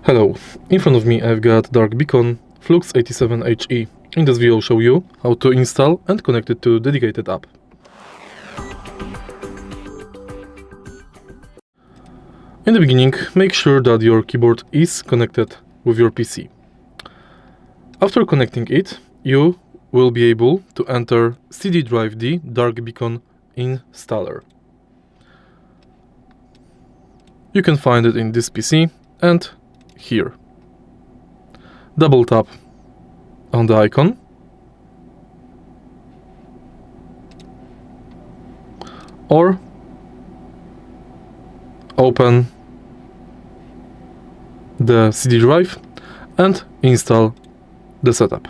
Hello, in front of me I've got DarkBeacon Flux 87HE. In this video I'll show you how to install and connect it to dedicated app. In the beginning, make sure that your keyboard is connected with your PC. After connecting it, you will be able to enter CD drive D DarkBeacon installer. You can find it in this PC and here. Double tap on the icon or open the CD drive and install the setup.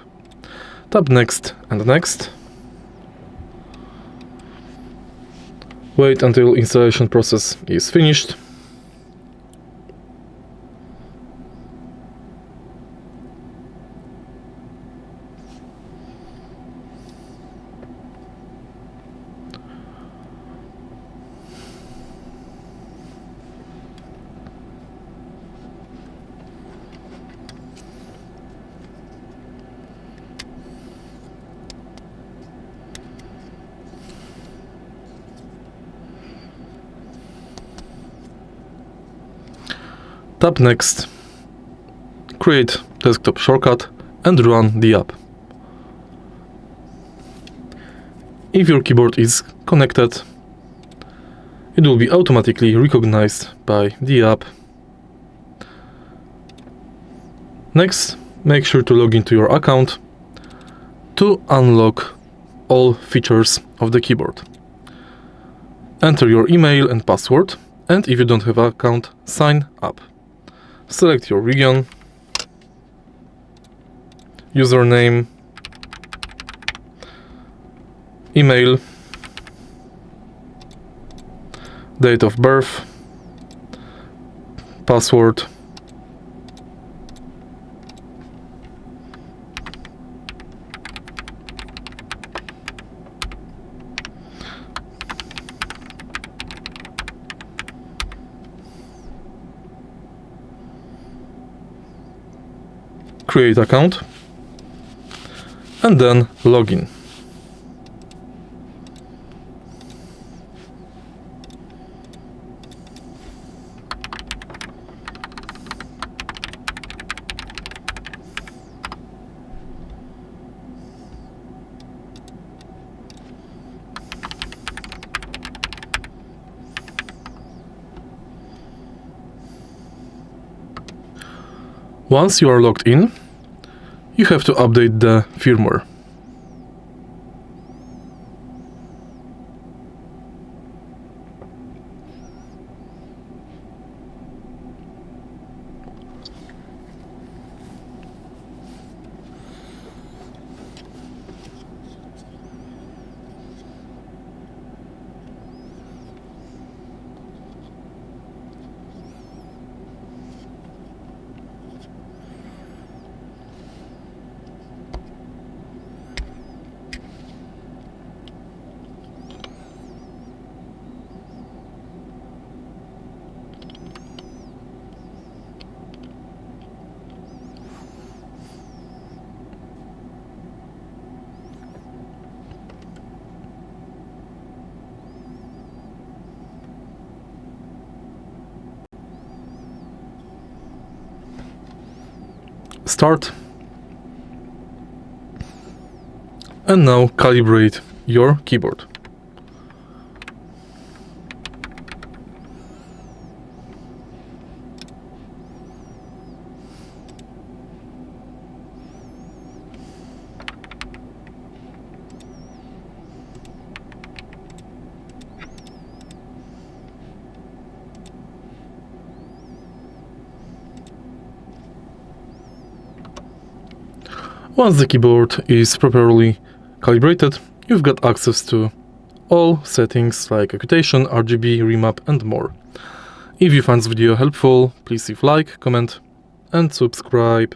Tap next and next. Wait until installation process is finished. Tap next, create desktop shortcut and run the app. If your keyboard is connected, it will be automatically recognized by the app. Next, make sure to log into your account to unlock all features of the keyboard. Enter your email and password, and if you don't have an account, sign up. Select your region, username, email, date of birth, password, create account, and then login. Once you are logged in, you have to update the firmware. Start, and now calibrate your keyboard. Once the keyboard is properly calibrated, you've got access to all settings like Actuation, RGB, Remap and more. If you find this video helpful, please leave a like, comment and subscribe.